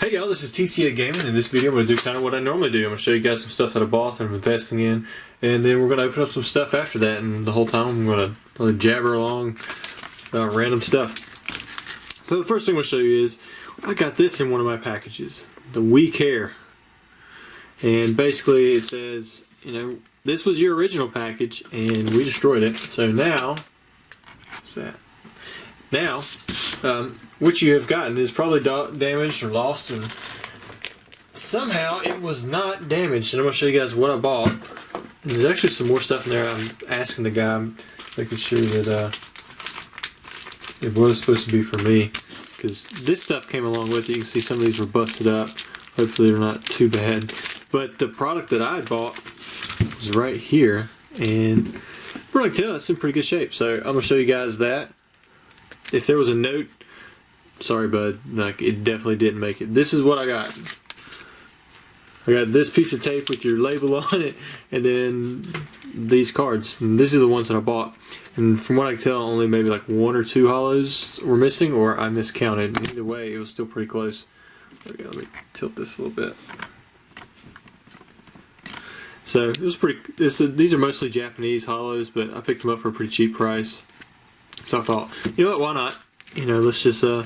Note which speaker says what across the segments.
Speaker 1: Hey y'all, this is TCA Gaming. In this video I'm going to do kind of what I normally do. I'm going to show you guys some stuff that I bought that I'm investing in, and then we're going to open up some stuff after that, and the whole time I'm going to jabber along about random stuff. So the first thing I'm going to show you is, I got this in one of my packages, the We Care. And basically it says, you know, this was your original package and we destroyed it, so now, what's that? Now, what you have gotten is probably damaged or lost, and somehow it was not damaged. And I'm going to show you guys what I bought. And there's actually some more stuff in there. I'm asking the guy, making sure that it was supposed to be for me, because this stuff came along with it. You can see some of these were busted up. Hopefully they're not too bad. But the product that I bought was right here, and from what I can tell, it's in pretty good shape. So I'm going to show you guys that. If there was a note, sorry bud, like, it definitely didn't make it. This is what I got. I got this piece of tape with your label on it, and then these cards. And these are the ones that I bought. And from what I can tell, only maybe like 1 or 2 hollows were missing, or I miscounted. Either way, it was still pretty close. Okay, let me tilt this a little bit. So it was pretty. These are mostly Japanese hollows, but I picked them up for a pretty cheap price. So I thought, you know what, why not? You know, let's just, I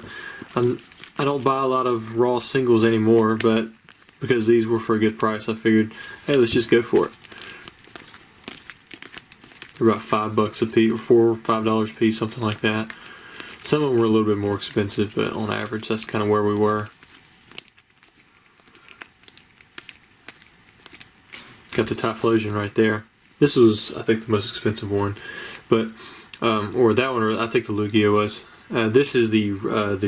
Speaker 1: don't buy a lot of raw singles anymore, but because these were for a good price, I figured, hey, let's just go for it. They're about $5 a piece, or $4 or $5 a piece, something like that. Some of them were a little bit more expensive, but on average, that's kind of where we were. Got the Typhlosion right there. This was, I think, the most expensive one, but or that one, or I think the Lugia was. This is the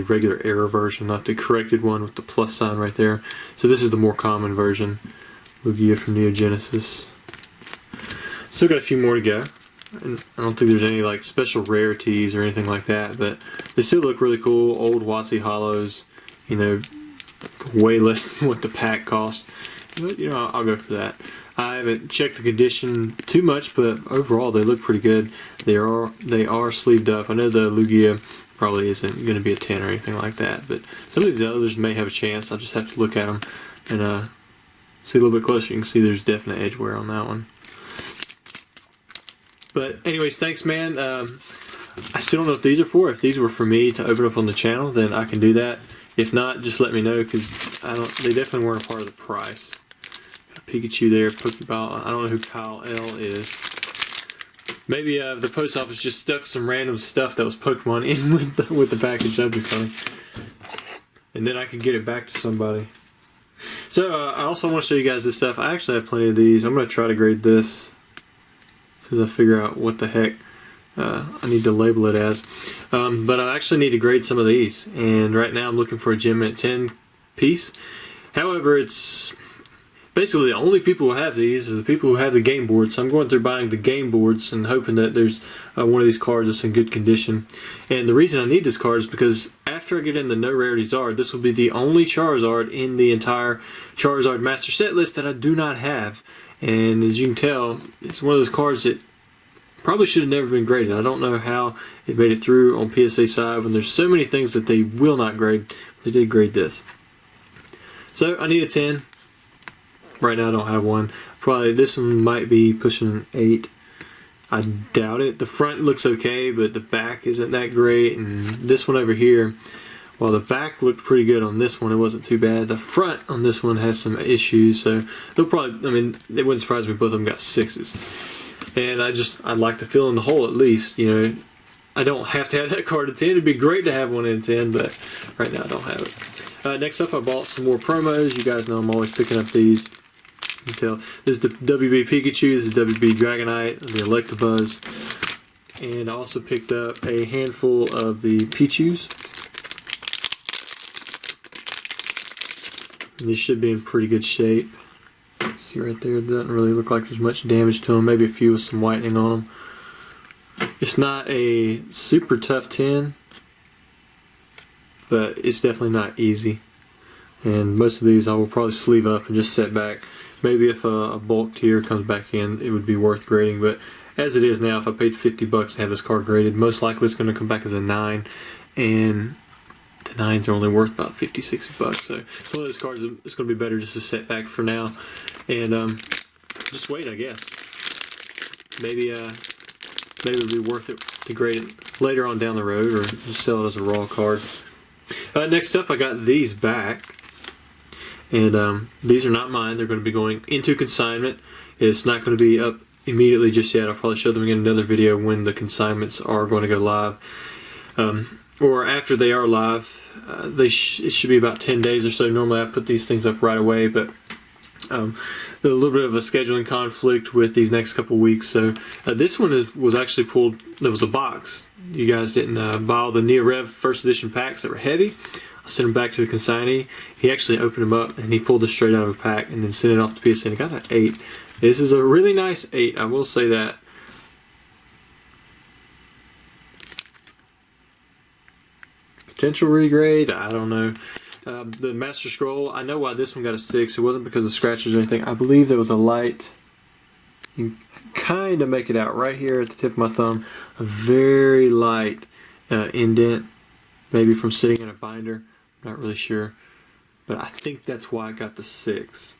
Speaker 1: regular error version, not the corrected one with the plus sign right there. So this is the more common version, Lugia from Neo Genesis. Still got a few more to go. And I don't think there's any like special rarities or anything like that, but they still look really cool. Old WotC hollows, you know, way less than what the pack cost. But, you know, I'll go for that. I haven't checked the condition too much, but overall they look pretty good. They are sleeved up. I know the Lugia probably isn't going to be a 10 or anything like that, but some of these others may have a chance. I'll just have to look at them and see a little bit closer. You can see there's definite edge wear on that one. But anyways, thanks, man. I still don't know if these are for. If these were for me to open up on the channel, then I can do that. If not, just let me know, because they definitely weren't a part of the price. Pikachu there, Pokeball. I don't know who Kyle L is. Maybe the post office just stuck some random stuff that was Pokemon in with the package. That'd be funny. And then I could get it back to somebody. So I also want to show you guys this stuff. I actually have plenty of these. I'm going to try to grade this as soon as I figure out what the heck I need to label it as. But I actually need to grade some of these. And right now I'm looking for a Gem Mint 10 piece. However, it's basically the only people who have these are the people who have the game boards. So I'm going through buying the game boards and hoping that there's one of these cards that's in good condition. And the reason I need this card is because after I get in the No Rarity Zard, this will be the only Charizard in the entire Charizard Master Set list that I do not have. And as you can tell, it's one of those cards that probably should have never been graded. I don't know how it made it through on PSA side when there's so many things that they will not grade. They did grade this. So I need a 10. Right now I don't have one. Probably this one might be pushing an 8. I doubt it. The front looks okay, but the back isn't that great. And this one over here, while the back looked pretty good on this one, it wasn't too bad. The front on this one has some issues, so they'll probably, I mean, it wouldn't surprise me if both of them got 6s. And I'd like to fill in the hole at least, you know. I don't have to have that card at 10. It'd be great to have one in 10, but right now I don't have it. Next up, I bought some more promos. You guys know I'm always picking up these. You can tell. This is the WB Pikachu, this is the WB Dragonite, the Electabuzz. And I also picked up a handful of the Pichus. And these should be in pretty good shape. See right there, it doesn't really look like there's much damage to them. Maybe a few with some whitening on them. It's not a super tough tin, but it's definitely not easy. And most of these I will probably sleeve up and just set back. Maybe if a bulk tier comes back in, it would be worth grading. But as it is now, if I paid $50 to have this card graded, most likely it's going to come back as a 9. And the 9s are only worth about 50, 60 bucks. So it's one of those cards it's going to be better just to set back for now and just wait, I guess. Maybe it would be worth it to grade it later on down the road, or just sell it as a raw card. Next up, I got these back, and these are not mine. They're going to be going into consignment. It's not going to be up immediately just yet. I'll probably show them in another video when the consignments are going to go live, or after they are live. It should be about 10 days or so. Normally I put these things up right away, but a little bit of a scheduling conflict with these next couple weeks. So this one was actually pulled. There was a box. You guys didn't buy all the Neo Rev first edition packs that were heavy. I sent them back to the consignee. He actually opened them up and he pulled this straight out of a pack and then sent it off to PSN. He got an 8. This is a really nice 8. I will say that. Potential regrade, I don't know. The Master Scroll, I know why this one got a 6. It wasn't because of scratches or anything. I believe there was a light. You can kind of make it out right here at the tip of my thumb. A very light indent, maybe from sitting in a binder. I'm not really sure, but I think that's why I got the 6.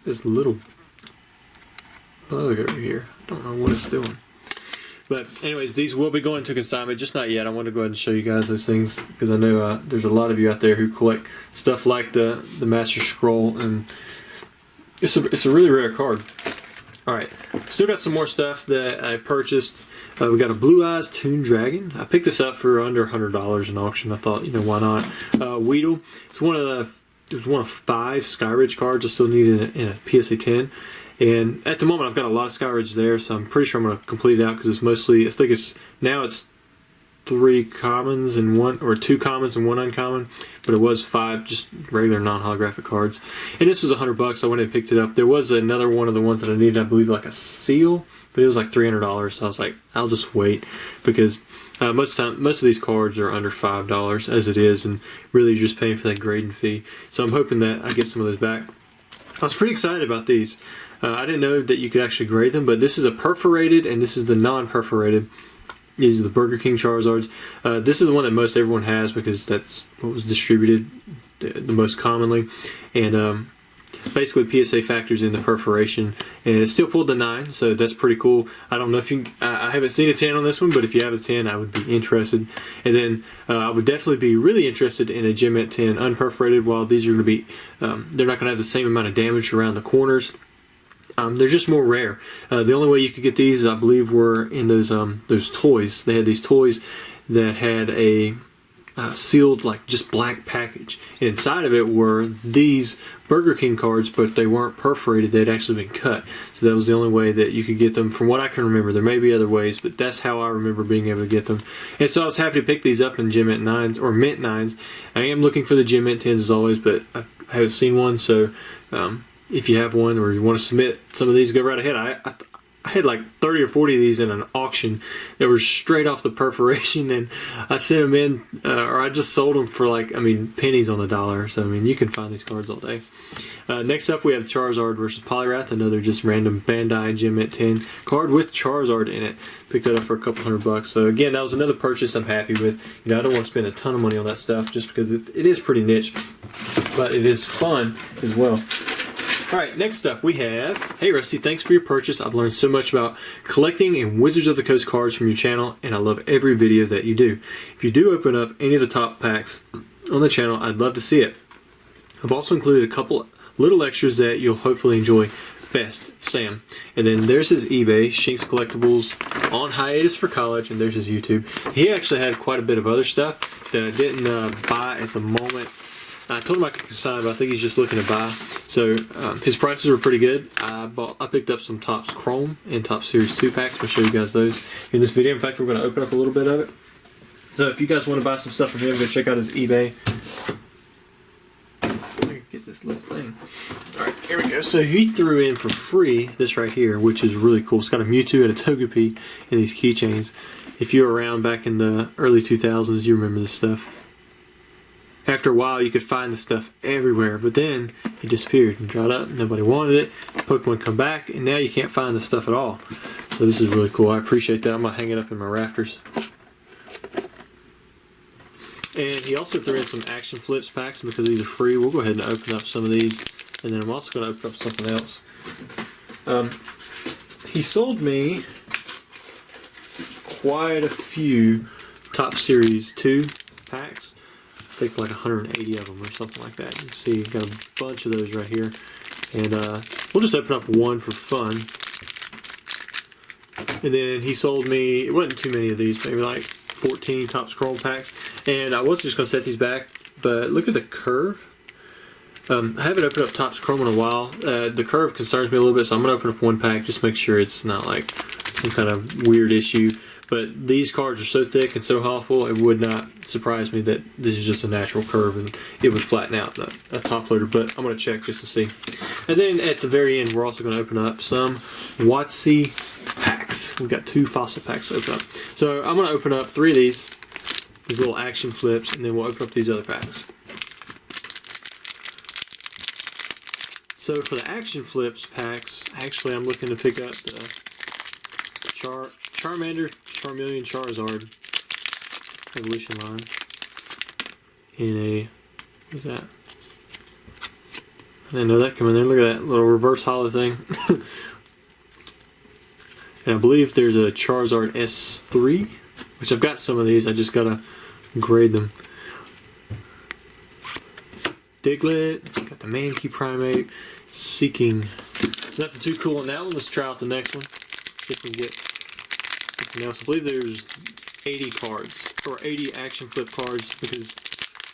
Speaker 1: This little bug over here. I don't know what it's doing. But anyways, these will be going to consignment, just not yet. I want to go ahead and show you guys those things because I know there's a lot of you out there who collect stuff like the Master Scroll, and it's a really rare card. All right, still got some more stuff that I purchased. We got a Blue Eyes Toon Dragon. I picked this up for under $100 in auction. I thought, you know, why not? Weedle. It was one of 5 Skyridge cards I still need in a PSA 10. And at the moment, I've got a lot of Skyridge there, so I'm pretty sure I'm going to complete it out because it's mostly, I think it's 3 commons and 1, or 2 commons and 1 uncommon, but it was 5 just regular non-holographic cards. And this was $100. I went and picked it up. There was another one of the ones that I needed, I believe, like a seal, but it was like $300. So I was like, I'll just wait because most of these cards are under $5 as it is, and really you're just paying for that grading fee. So I'm hoping that I get some of those back. I was pretty excited about these. I didn't know that you could actually grade them, but this is a perforated and this is the non-perforated. These are the Burger King Charizards. This is the one that most everyone has because that's what was distributed the most commonly. And basically PSA factors in the perforation, and it still pulled the 9, so that's pretty cool. I don't know if you, I haven't seen a 10 on this one, but if you have a 10, I would be interested. And then I would definitely be really interested in a Gem at 10 unperforated. While these are going to be, they're not going to have the same amount of damage around the corners. They're just more rare. The only way you could get these, I believe, were in those toys. They had these toys that had a sealed, like, just black package. And inside of it were these Burger King cards, but they weren't perforated. They'd actually been cut. So that was the only way that you could get them, from what I can remember. There may be other ways, but that's how I remember being able to get them. And so I was happy to pick these up in Gem at 9s, or Mint 9s. I am looking for the Gem at 10s as always, but I haven't seen one, so if you have one or you want to submit some of these, go right ahead. I had like 30 or 40 of these in an auction that were straight off the perforation, and I sent them in, or I just sold them for, like, I mean, pennies on the dollar. So I mean, you can find these cards all day. Next up, we have Charizard versus Polywrath, another just random Bandai Gem at 10 card with Charizard in it. Picked that up for a couple $100. So again, that was another purchase I'm happy with. You know, I don't want to spend a ton of money on that stuff just because it is pretty niche, but it is fun as well. Alright, next up we have, hey Rusty, thanks for your purchase. I've learned so much about collecting and Wizards of the Coast cards from your channel, and I love every video that you do. If you do open up any of the top packs on the channel, I'd love to see it. I've also included a couple little extras that you'll hopefully enjoy. Best, Sam. And then there's his eBay, Shinx Collectibles, on hiatus for college, and there's his YouTube. He actually had quite a bit of other stuff that I didn't buy at the moment. I told him I could consign, but I think he's just looking to buy. So his prices were pretty good. I picked up some Topps Chrome and Topps Series 2 packs. I'll show you guys those in this video. In fact, we're going to open up a little bit of it. So if you guys want to buy some stuff from him, go check out his eBay. Let me get this little thing. Alright, here we go. So he threw in for free this right here, which is really cool. It's got a Mewtwo and a Togepi in these keychains. If you were around back in the early 2000s, you remember this stuff. After a while, you could find the stuff everywhere, but then it disappeared and dried up. Nobody wanted it. Pokemon come back, and now you can't find the stuff at all. So this is really cool. I appreciate that. I'm going to hang it up in my rafters. And he also threw in some action flips packs because these are free. We'll go ahead and open up some of these, and then I'm also going to open up something else. He sold me quite a few Top Series 2 packs. I think like 180 of them or something like that. You can see got a bunch of those right here. And we'll just open up one for fun. And then he sold me, it wasn't too many of these, maybe like 14 Topps Chrome packs. And I was just going to set these back, but look at the curve. I haven't opened up Topps Chrome in a while. The curve concerns me a little bit, so I'm going to open up one pack just to make sure it's not like some kind of weird issue. But these cards are so thick and so awful, it would not surprise me that this is just a natural curve and it would flatten out a top loader, but I'm going to check just to see. And then at the very end, we're also going to open up some WotC packs. We've got 2 fossil packs to open up. So I'm going to open up 3 of these little action flips, and then we'll open up these other packs. So for the action flips packs, actually I'm looking to pick up the Charmander, Charmeleon, Charizard evolution line in a, what's that? I didn't know that coming there. Look at that little reverse holo thing. And I believe there's a Charizard S3, which I've got some of these. I just gotta grade them. Diglett, got the Mankey Primate, Seeking. Nothing too cool on that one. Let's try out the next one. See if we can get something else. I believe there's 80 cards, or 80 action flip cards, because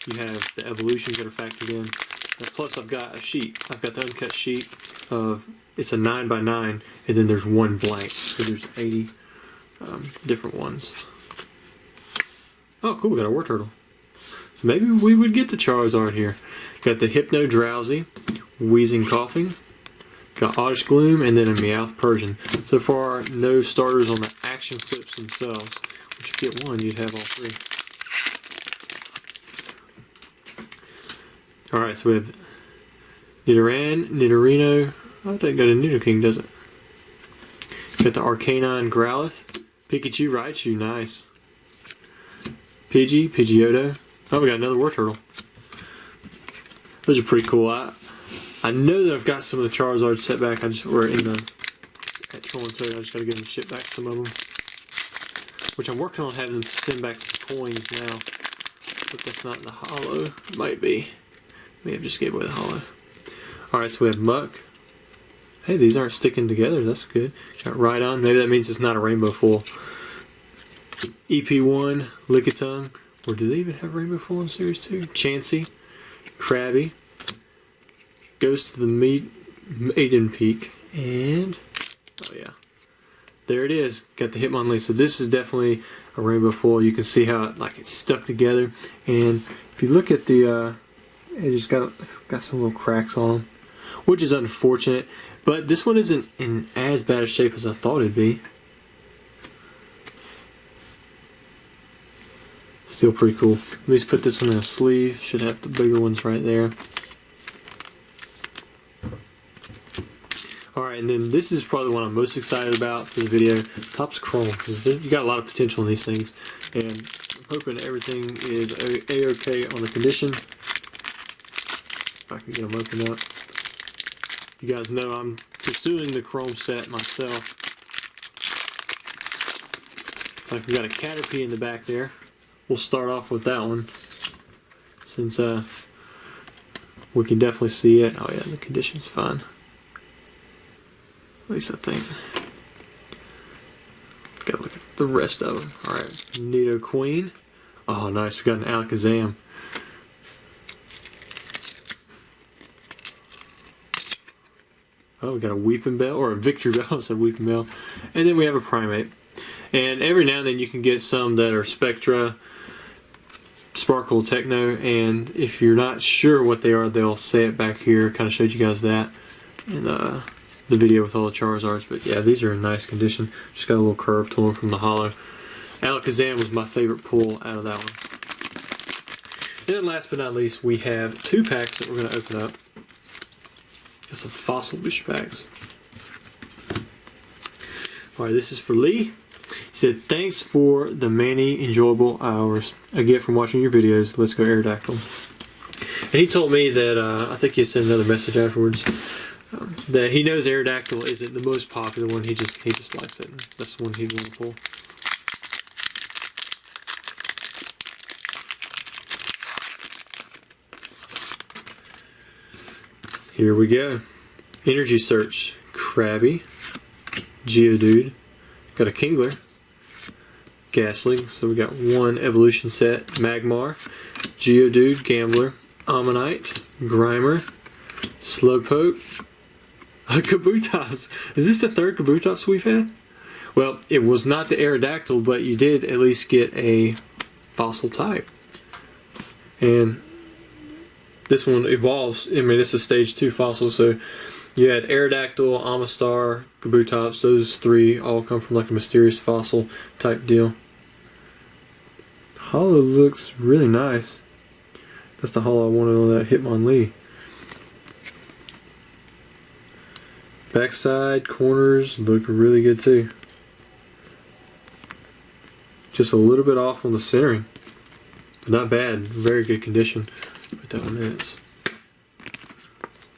Speaker 1: you have the evolutions that are factored in. And plus I've got a sheet. I've got the uncut sheet of, it's a 9x9, and then there's one blank. So there's 80 different ones. Oh cool, we got a War Turtle. So maybe we would get the Charizard here. Got the Hypno Drowsy, Wheezing Coughing, got Oddish Gloom, and then a Meowth Persian. So far, no starters on the action flips themselves. But if you get one, you'd have all 3. Alright, so we have Nidoran, Nidorino. Oh, it doesn't go to Nidoking, does it? Got the Arcanine Growlithe, Pikachu, Raichu, nice. Pidgey, Pidgeotto. Oh, we got another War Turtle. Those are pretty cool. I know that I've got some of the Charizards set back. We're in the at Toronto. I just got to get them shipped back some of them, which I'm working on having them send back some coins now. But that's not in the holo. Might be. May have just gave away the holo. All right, so we have Muck. Hey, these aren't sticking together. That's good. Got Rhydon. Maybe that means it's not a rainbow full. EP1, Lickitung. Or do they even have rainbow full in Series 2? Chansey, Krabby, Ghost of the Maiden Peak, and oh yeah, there it is. Got the Hitmonlee. So this is definitely a rainbow full. You can see how it's stuck together, and if you look at the, it just got some little cracks on them, which is unfortunate. But this one isn't in as bad a shape as I thought it'd be. Still pretty cool. Let me just put this one in a sleeve. Should have the bigger ones right there. Alright, and then this is probably the one I'm most excited about for the video. Topps Chrome, because you got a lot of potential in these things. And I'm hoping everything is a-okay on the condition. If I can get them opened up. You guys know I'm pursuing the Chrome set myself. Like we got a Caterpie in the back there. We'll start off with that one, since we can definitely see it. Oh yeah, the condition's fine. At least I think. Gotta look at the rest of them. Alright, Nidoqueen. Oh nice, we got an Alakazam. Oh, we got a Weeping Bell, or a Victory Bell, I said Weeping Bell. And then we have a Primate. And every now and then you can get some that are Spectra, Sparkle, Techno, and if you're not sure what they are, they'll say it back here. Kind of showed you guys that in the video with all the Charizards. But yeah, these are in nice condition. Just got a little curve to them from the holo. Alakazam was my favorite pull out of that one. And then last but not least, we have 2 packs that we're going to open up. Got some Fossil Booster packs. Alright, this is for Lee. He said, thanks for the many enjoyable hours I get from watching your videos. Let's go Aerodactyl. And he told me that, I think he sent another message afterwards, that he knows Aerodactyl isn't the most popular one. He just likes it. That's the one he'd want to pull. Here we go. Energy Search, Krabby, Geodude, got a Kingler, Ghastly, so we got one evolution set, Magmar, Geodude, Gambler, Ammonite, Grimer, Slowpoke, a Kabutops. Is this the third Kabutops we've had? Well, it was not the Aerodactyl, but you did at least get a fossil type. And this one evolves. I mean, it's a stage 2 fossil, so you had Aerodactyl, Amistar, Kabutops. Those three all come from like a mysterious fossil type deal. Holo looks really nice. That's the holo I wanted on that Hitmonlee. Backside, corners look really good too. Just a little bit off on the centering. But not bad. Very good condition. Put that on this.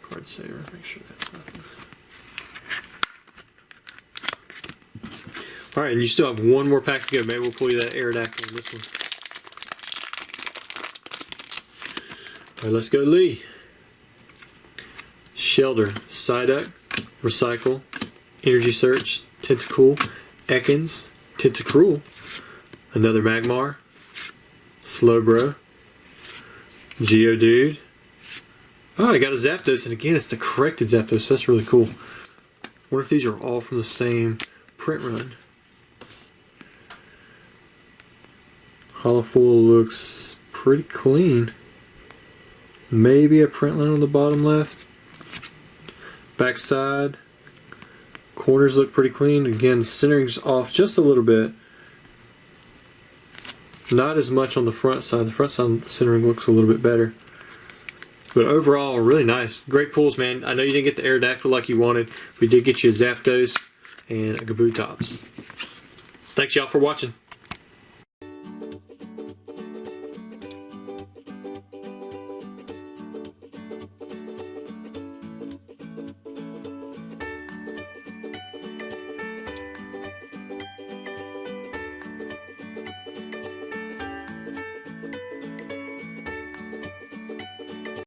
Speaker 1: Card saver. Make sure that's nothing. Alright, and you still have one more pack to go. Maybe we'll pull you that Aerodactyl on this one. Alright, let's go Lee. Shelter, Psyduck, Recycle, Energy Search, Tentacool, Ekans, Tentacruel, another Magmar, Slowbro, Geodude. Oh, I got a Zapdos, and again, it's the corrected Zapdos. That's really cool. Wonder if these are all from the same print run. Holofoil looks pretty clean. Maybe a print line on the bottom left. Backside. Corners look pretty clean. Again, centering's off just a little bit. Not as much on the front side. The front side the centering looks a little bit better. But overall, really nice. Great pulls, man. I know you didn't get the Aerodactyl like you wanted. We did get you a Zapdos and a Kabutops. Thanks, y'all, for watching.